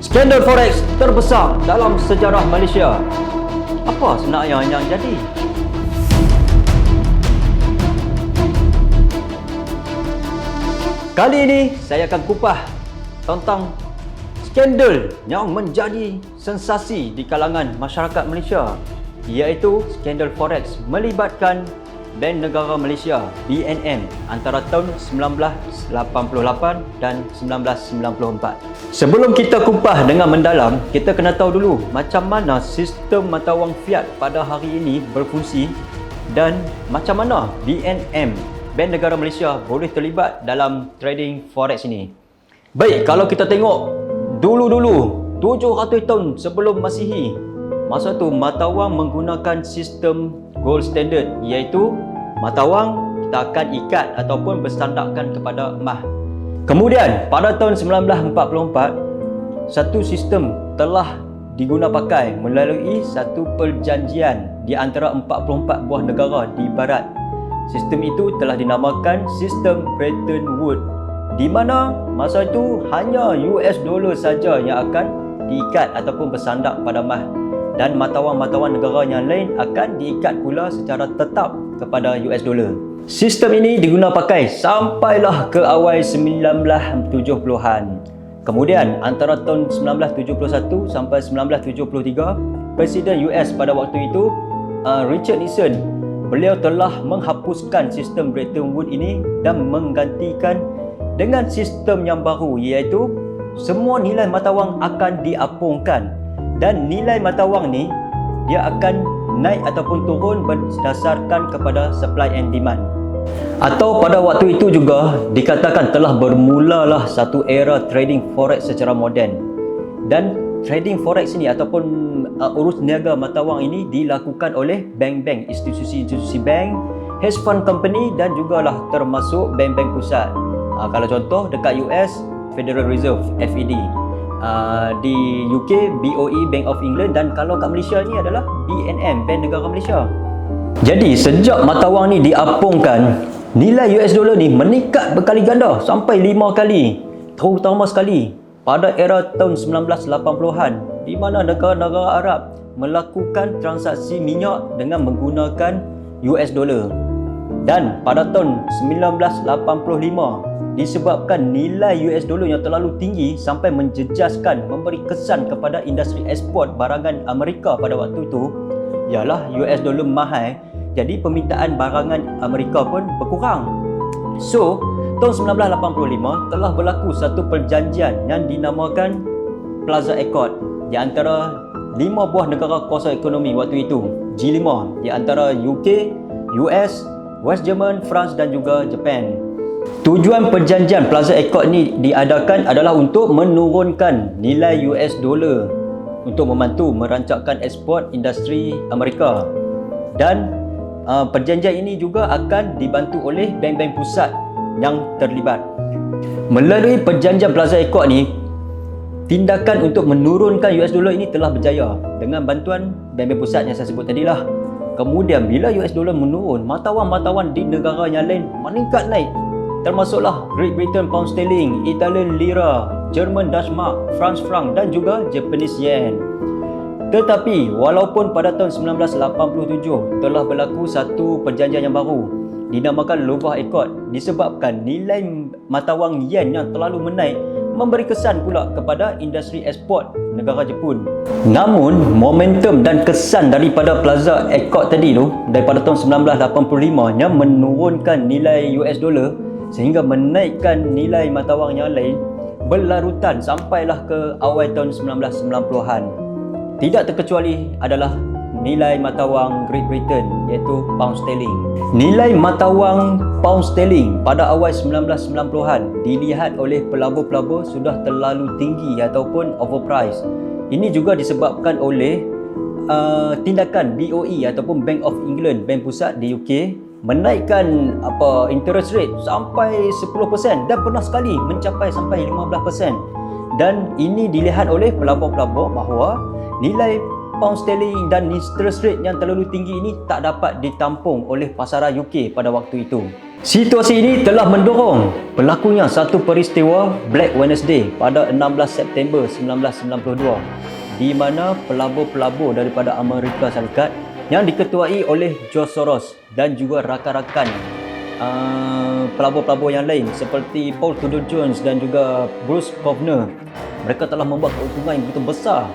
Skandal forex terbesar dalam sejarah Malaysia. Apa sebenarnya yang jadi? Kali ini saya akan kupas tentang skandal yang menjadi sensasi di kalangan masyarakat Malaysia, iaitu skandal forex melibatkan Bank Negara Malaysia BNM antara tahun 1988 dan 1994. Sebelum kita kupas dengan mendalam, kita kena tahu dulu macam mana sistem mata wang fiat pada hari ini berfungsi dan macam mana BNM Bank Negara Malaysia boleh terlibat dalam trading forex ini. Baik, kalau kita tengok dulu-dulu 700 tahun sebelum Masihi, masa tu mata wang menggunakan sistem gold standard, iaitu mata wang kita akan ikat ataupun bersandarkan kepada emas. Kemudian pada tahun 1944, satu sistem telah diguna pakai melalui satu perjanjian di antara 44 buah negara di barat. Sistem itu telah dinamakan sistem Bretton Woods, di mana masa itu hanya US dollar saja yang akan diikat ataupun bersandar pada emas, dan mata wang negara yang lain akan diikat pula secara tetap kepada US dollar. Sistem ini diguna pakai sampailah ke awal 1970-an. Kemudian antara tahun 1971 sampai 1973, Presiden US pada waktu itu Richard Nixon, beliau telah menghapuskan sistem Bretton Woods ini dan menggantikan dengan sistem yang baru, iaitu semua nilai mata wang akan diapungkan, dan nilai mata wang ni dia akan naik ataupun turun berdasarkan kepada supply and demand. Atau pada waktu itu juga dikatakan telah bermulalah satu era trading forex secara moden. Dan trading forex ini ataupun urus niaga mata wang ini dilakukan oleh bank-bank, institusi-institusi bank, hedge fund company dan jugalah termasuk bank-bank pusat. Kalau contoh dekat US, Federal Reserve (FED), di UK BOE Bank of England, dan kalau kat Malaysia ni adalah BNM Bank Negara Malaysia. Jadi sejak mata wang ni diapungkan, nilai US dollar ni meningkat berkali ganda sampai 5 kali, terutama sekali pada era tahun 1980-an, di mana negara-negara Arab melakukan transaksi minyak dengan menggunakan US dollar. Dan pada tahun 1985, disebabkan nilai US dollar yang terlalu tinggi sampai menjejaskan, memberi kesan kepada industri ekspor barangan Amerika pada waktu itu, ialah US dollar mahal, jadi permintaan barangan Amerika pun berkurang. So, tahun 1985 telah berlaku satu perjanjian yang dinamakan Plaza Accord di antara 5 buah negara kuasa ekonomi waktu itu, G5, di antara UK, US, West German, France dan juga Japan. Tujuan perjanjian Plaza Accord ni diadakan adalah untuk menurunkan nilai US dollar untuk membantu merancangkan ekspor industri Amerika. Dan perjanjian ini juga akan dibantu oleh bank-bank pusat yang terlibat. Melalui perjanjian Plaza Accord ni, tindakan untuk menurunkan US dollar ini telah berjaya dengan bantuan bank-bank pusat yang saya sebut tadilah. Kemudian bila US dollar menurun, mata wang di negara yang lain meningkat naik, termasuklah Great Britain Pound Sterling, Italian Lira, German Dutch Mark, France Franc dan juga Japanese Yen. Tetapi walaupun pada tahun 1987 telah berlaku satu perjanjian yang baru dinamakan Louvain Accord, disebabkan nilai mata wang yen yang terlalu menaik memberi kesan pula kepada industri ekspor negara Jepun. Namun momentum dan kesan daripada Plaza Accord tadi tu, daripada tahun 1985 yang menurunkan nilai US dollar sehingga menaikkan nilai mata wang yang lain, berlarutan sampailah ke awal tahun 1990-an. Tidak terkecuali adalah nilai mata wang Great Britain, iaitu Pound Sterling. Nilai mata wang Pound Sterling pada awal 1990-an dilihat oleh pelabur-pelabur sudah terlalu tinggi ataupun overpriced. Ini juga disebabkan oleh tindakan BOE ataupun Bank of England, bank pusat di UK, menaikkan interest rate sampai 10% dan pernah sekali mencapai sampai 15%. Dan ini dilihat oleh pelabur-pelabur bahawa nilai pound sterling dan interest rate yang terlalu tinggi ini tak dapat ditampung oleh pasaran UK pada waktu itu. Situasi ini telah mendorong berlakunya satu peristiwa Black Wednesday pada 16 September 1992 di mana pelabur-pelabur daripada Amerika Syarikat yang diketuai oleh George Soros dan juga rakan-rakan pelabur-pelabur yang lain seperti Paul Tudor Jones dan juga Bruce Kovner, mereka telah membuat keuntungan yang begitu besar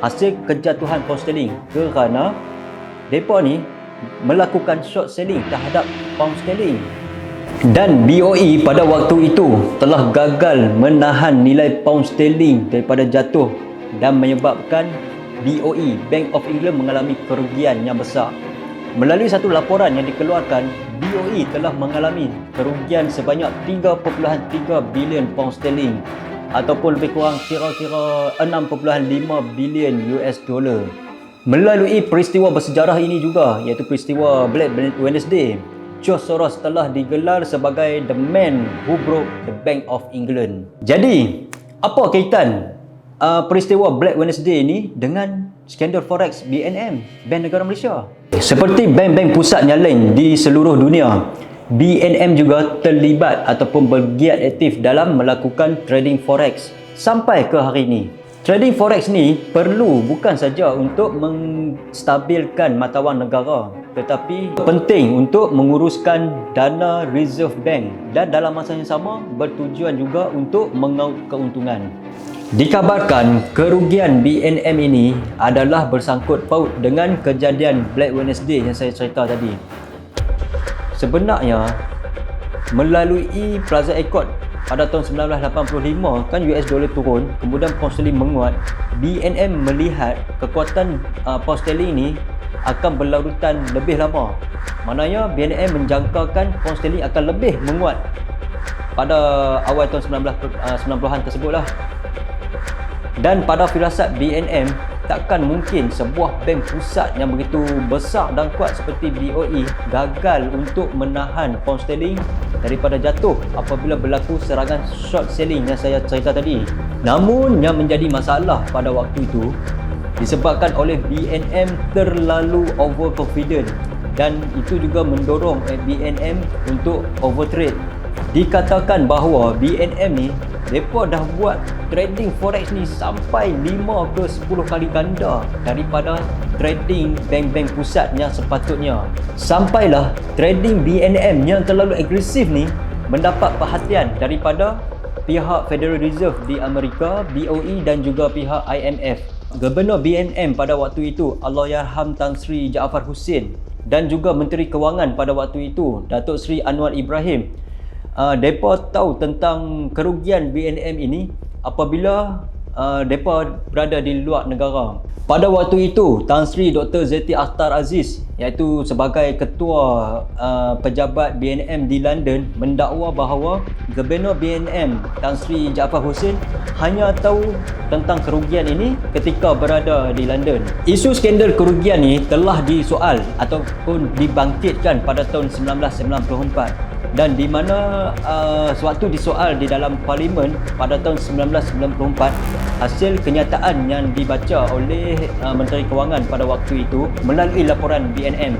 hasil kejatuhan pound sterling kerana mereka ni melakukan short selling terhadap pound sterling. Dan BOE pada waktu itu telah gagal menahan nilai pound sterling daripada jatuh dan menyebabkan BOE, Bank of England, mengalami kerugian yang besar. Melalui satu laporan yang dikeluarkan, BOE telah mengalami kerugian sebanyak 3.3 bilion pound sterling ataupun lebih kurang kira-kira 6.5 bilion US dollar. Melalui peristiwa bersejarah ini juga, iaitu peristiwa Black Wednesday, George Soros telah digelar sebagai the man who broke the Bank of England. Jadi, apa kaitan peristiwa Black Wednesday ini dengan skandal forex BNM, Bank Negara Malaysia? Seperti bank-bank pusat yang lain di seluruh dunia, BNM juga terlibat ataupun bergiat aktif dalam melakukan trading forex sampai ke hari ini. Trading forex ni perlu bukan saja untuk menstabilkan mata wang negara, tetapi penting untuk menguruskan dana Reserve Bank dan dalam masa yang sama bertujuan juga untuk mengaut keuntungan. Dikabarkan kerugian BNM ini adalah bersangkut paut dengan kejadian Black Wednesday yang saya cerita tadi. Sebenarnya melalui Plaza Accord pada tahun 1985 kan US dollar turun, kemudian pound sterling menguat. BNM melihat kekuatan pound sterling ini akan berlarutan lebih lama. Maknanya BNM menjangkakan pound sterling akan lebih menguat pada awal tahun 90-an tersebutlah. Dan pada firasat BNM, takkan mungkin sebuah bank pusat yang begitu besar dan kuat seperti BOE gagal untuk menahan pound sterling daripada jatuh apabila berlaku serangan short selling yang saya cerita tadi. Namun yang menjadi masalah pada waktu itu disebabkan oleh BNM terlalu overconfident dan itu juga mendorong BNM untuk overtrade. Dikatakan bahawa BNM ni mereka dah buat trading forex ni sampai 5 ke 10 kali ganda daripada trading bank-bank pusat yang sepatutnya. Sampailah trading BNM yang terlalu agresif ni mendapat perhatian daripada pihak Federal Reserve di Amerika, BOE dan juga pihak IMF. Gubernur BNM pada waktu itu, Allahyarham Tan Sri Jaafar Hussein, dan juga Menteri Kewangan pada waktu itu, Datuk Seri Anwar Ibrahim, mereka tahu tentang kerugian BNM ini apabila mereka berada di luar negara. Pada waktu itu, Tan Sri Dr. Zeti Akhtar Aziz, iaitu sebagai ketua pejabat BNM di London, mendakwa bahawa Gubernur BNM Tan Sri Jaafar Hussein hanya tahu tentang kerugian ini ketika berada di London. Isu skandal kerugian ini telah disoal ataupun dibangkitkan pada tahun 1994 dan di mana sewaktu disoal di dalam parlimen pada tahun 1994, hasil kenyataan yang dibaca oleh Menteri Kewangan pada waktu itu melalui laporan BNM,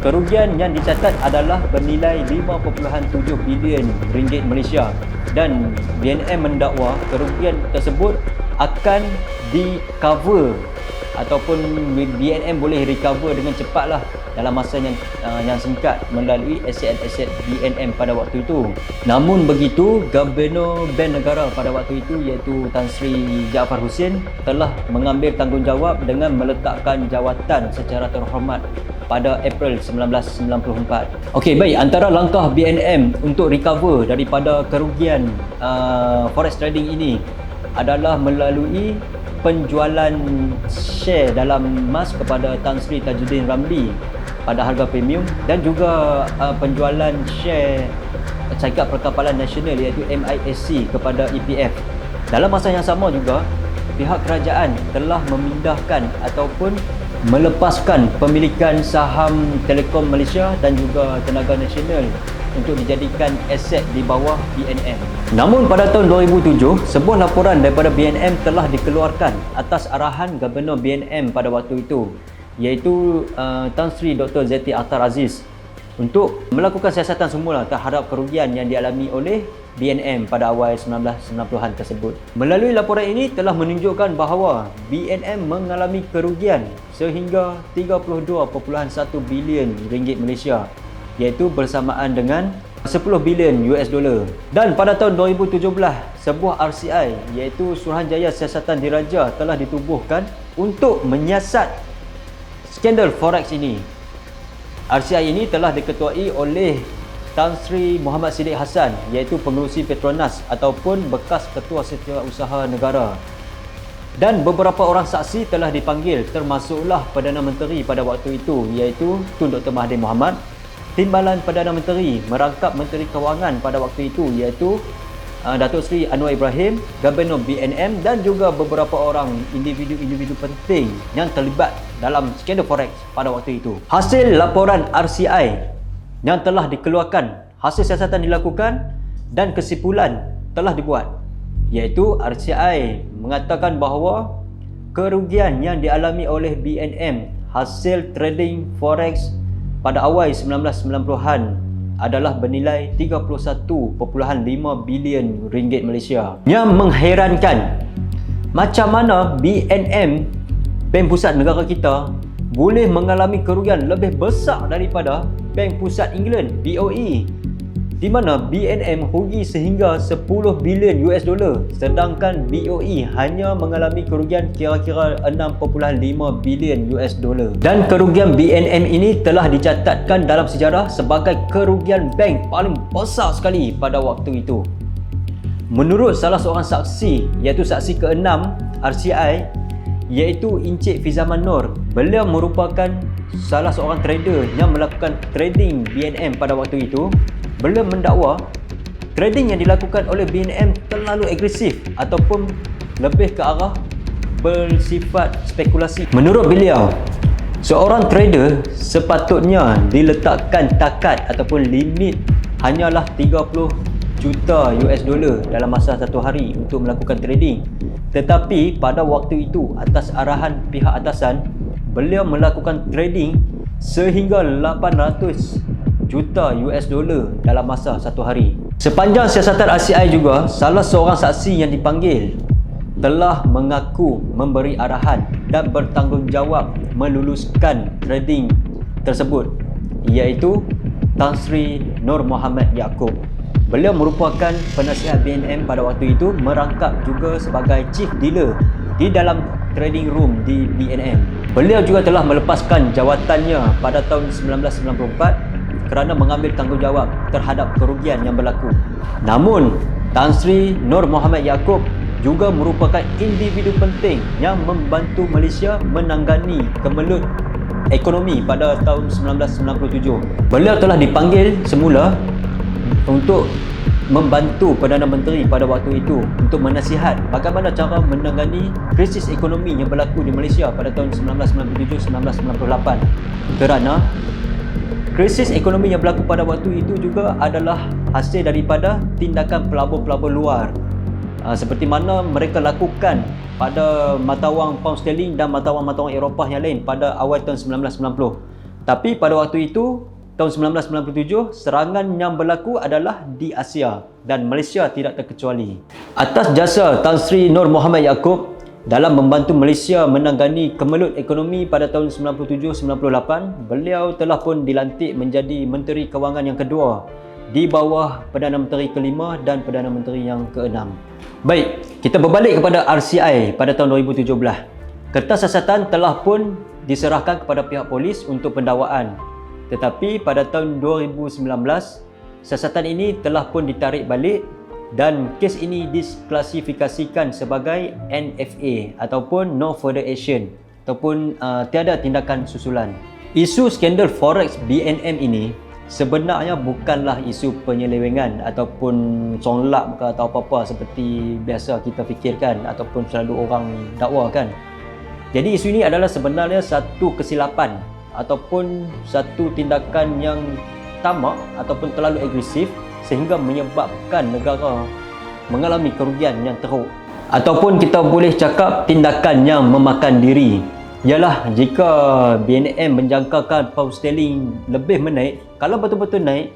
kerugian yang dicatat adalah bernilai 5.7 bilion ringgit Malaysia dan BNM mendakwa kerugian tersebut akan di-cover ataupun BNM boleh recover dengan cepatlah dalam masa yang singkat melalui aset-aset BNM pada waktu itu. Namun begitu, Gubernur Bank Negara pada waktu itu iaitu Tan Sri Jaafar Hussein telah mengambil tanggungjawab dengan meletakkan jawatan secara terhormat pada April 1994. Okey, baik, antara langkah BNM untuk recover daripada kerugian forex trading ini adalah melalui penjualan share dalam emas kepada Tan Sri Tajuddin Ramli pada harga premium dan juga penjualan share Syarikat Perkapalan Nasional iaitu MISC kepada EPF. Dalam masa yang sama juga, pihak kerajaan telah memindahkan ataupun melepaskan pemilikan saham Telekom Malaysia dan juga Tenaga Nasional untuk dijadikan aset di bawah BNM. Namun pada tahun 2007, sebuah laporan daripada BNM telah dikeluarkan atas arahan Gubernur BNM pada waktu itu, iaitu Tan Sri Dr. Zeti Akhtar Aziz. untuk melakukan siasatan semula terhadap kerugian yang dialami oleh BNM pada awal 1990-an tersebut. Melalui laporan ini telah menunjukkan bahawa BNM mengalami kerugian sehingga 32.1 bilion ringgit Malaysia, iaitu bersamaan dengan 10 bilion US dollar. Dan pada tahun 2017, sebuah RCI iaitu Suruhanjaya Siasatan Diraja telah ditubuhkan untuk menyiasat skandal forex ini. RCI ini telah diketuai oleh Tan Sri Muhammad Siddiq Hassan, iaitu pengerusi Petronas ataupun bekas Ketua Setiausaha Negara. Dan beberapa orang saksi telah dipanggil, termasuklah Perdana Menteri pada waktu itu, iaitu Tun Dr. Mahathir Mohamad, Timbalan Perdana Menteri, merangkap Menteri Kewangan pada waktu itu, iaitu Datuk Seri Anwar Ibrahim, Gubernur BNM dan juga beberapa orang individu-individu penting yang terlibat dalam skandal forex pada waktu itu. Hasil laporan RCI yang telah dikeluarkan, hasil siasatan dilakukan dan kesimpulan telah dibuat, iaitu RCI mengatakan bahawa kerugian yang dialami oleh BNM hasil trading forex pada awal 1990-an adalah bernilai 31.5 bilion ringgit Malaysia. Yang mengherankan, macam mana BNM, Bank Pusat Negara kita, boleh mengalami kerugian lebih besar daripada Bank Pusat England, BOE, di mana BNM rugi sehingga 10 bilion US dollar, sedangkan BOE hanya mengalami kerugian kira-kira 6.5 bilion US dollar. Dan kerugian BNM ini telah dicatatkan dalam sejarah sebagai kerugian bank paling besar sekali pada waktu itu. Menurut salah seorang saksi, iaitu saksi ke-6 RCI, iaitu Encik Fizaman Nur, beliau merupakan salah seorang trader yang melakukan trading BNM pada waktu itu. Beliau mendakwa trading yang dilakukan oleh BNM terlalu agresif ataupun lebih ke arah bersifat spekulasi. Menurut beliau, seorang trader sepatutnya diletakkan takat ataupun limit hanyalah 30 juta US dollar dalam masa satu hari untuk melakukan trading. Tetapi pada waktu itu, atas arahan pihak atasan, beliau melakukan trading sehingga 800 juta US dollar dalam masa satu hari. Sepanjang siasatan RCI juga, salah seorang saksi yang dipanggil telah mengaku memberi arahan dan bertanggungjawab meluluskan trading tersebut, iaitu Tan Sri Nur Muhammad Yaakob. Beliau merupakan penasihat BNM pada waktu itu, merangkap juga sebagai chief dealer di dalam trading room di BNM. Beliau juga telah melepaskan jawatannya pada tahun 1994 kerana mengambil tanggungjawab terhadap kerugian yang berlaku. Namun, Tan Sri Nur Muhammad Yaakob juga merupakan individu penting yang membantu Malaysia menangani kemelut ekonomi pada tahun 1997. Beliau telah dipanggil semula untuk membantu Perdana Menteri pada waktu itu untuk menasihat bagaimana cara menangani krisis ekonomi yang berlaku di Malaysia pada tahun 1997-1998. Kerana krisis ekonomi yang berlaku pada waktu itu juga adalah hasil daripada tindakan pelabur-pelabur luar, seperti mana mereka lakukan pada mata wang pound sterling dan mata wang Eropah yang lain pada awal tahun 1990. Tapi pada waktu itu, tahun 1997, serangan yang berlaku adalah di Asia dan Malaysia tidak terkecuali. Atas jasa Tan Sri Nur Muhammad Yaakob dalam membantu Malaysia menangani kemelut ekonomi pada tahun 97-98, beliau telah pun dilantik menjadi Menteri Kewangan yang kedua di bawah Perdana Menteri kelima dan Perdana Menteri yang keenam. Baik, kita berbalik kepada RCI pada tahun 2017. Kertas siasatan telah pun diserahkan kepada pihak polis untuk pendakwaan. Tetapi pada tahun 2019, siasatan ini telah pun ditarik balik dan kes ini disklasifikasikan sebagai NFA ataupun No Further Action ataupun tiada tindakan susulan. Isu skandal forex BNM ini sebenarnya bukanlah isu penyelewengan ataupun songlap ke atau apa-apa seperti biasa kita fikirkan ataupun selalu orang dakwakan. Jadi isu ini adalah sebenarnya satu kesilapan ataupun satu tindakan yang tamak ataupun terlalu agresif sehingga menyebabkan negara mengalami kerugian yang teruk, ataupun kita boleh cakap tindakan yang memakan diri. Yalah, jika BNM menjangkakan pound sterling lebih menaik, kalau betul-betul naik,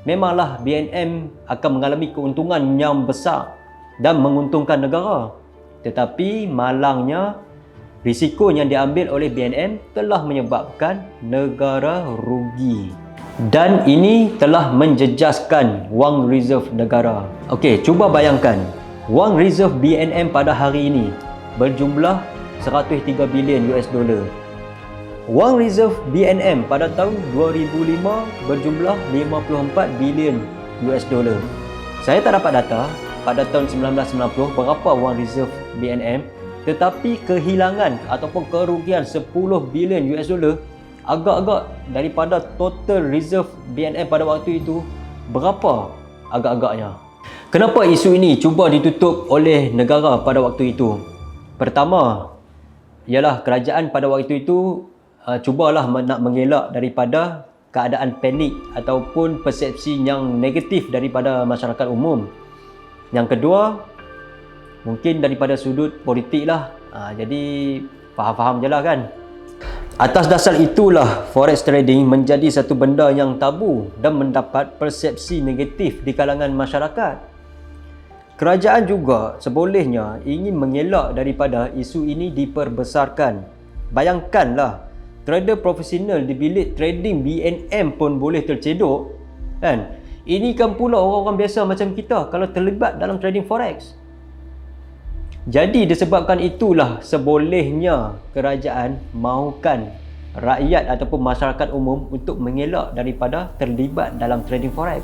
memanglah BNM akan mengalami keuntungan yang besar dan menguntungkan negara. Tetapi malangnya, risiko yang diambil oleh BNM telah menyebabkan negara rugi. Dan ini telah menjejaskan wang reserve negara. Okey, cuba bayangkan, wang reserve BNM pada hari ini berjumlah 103 bilion US dollar. Wang reserve BNM pada tahun 2005 berjumlah 54 bilion US dollar. Saya tak dapat data pada tahun 1990 berapa wang reserve BNM, tetapi kehilangan ataupun kerugian 10 bilion US dollar agak-agak daripada total reserve BNM pada waktu itu. Berapa agak-agaknya? Kenapa isu ini cuba ditutup oleh negara pada waktu itu? Pertama, ialah kerajaan pada waktu itu cubalah nak mengelak daripada keadaan panik ataupun persepsi yang negatif daripada masyarakat umum. Yang kedua, mungkin daripada sudut politik lah. Jadi faham-faham je lah kan. Atas dasar itulah forex trading menjadi satu benda yang tabu dan mendapat persepsi negatif di kalangan masyarakat. Kerajaan juga sebolehnya ingin mengelak daripada isu ini diperbesarkan. Bayangkanlah, trader profesional di bilik trading BNM pun boleh tercedok, kan? Ini kan pula orang-orang biasa macam kita kalau terlibat dalam trading forex. Jadi disebabkan itulah sebolehnya kerajaan mahukan rakyat ataupun masyarakat umum untuk mengelak daripada terlibat dalam trading forex.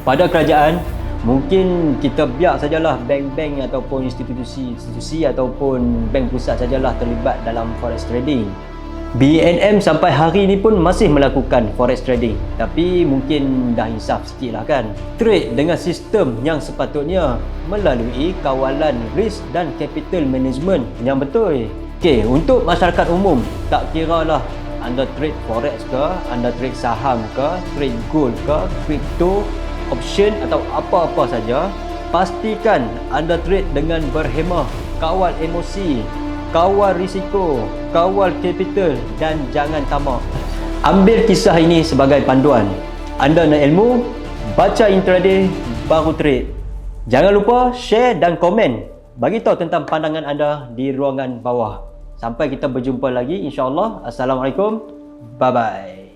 Pada kerajaan, mungkin kita biar sajalah bank-bank ataupun institusi ataupun bank pusat sajalah terlibat dalam forex trading. BNM sampai hari ini pun masih melakukan forex trading, tapi mungkin dah insaf sikit lah kan. Trade dengan sistem yang sepatutnya melalui kawalan risk dan capital management yang betul. Okey, untuk masyarakat umum, tak kira lah anda trade forex ke, anda trade saham ke, trade gold ke, crypto, option atau apa-apa saja, pastikan anda trade dengan berhemah, kawal emosi, kawal risiko, kawal capital dan jangan tamak. Ambil kisah ini sebagai panduan. Anda nak ilmu, baca intraday, baru trade. Jangan lupa share dan komen. Bagi tahu tentang pandangan anda di ruangan bawah. Sampai kita berjumpa lagi insya-Allah. Assalamualaikum. Bye bye.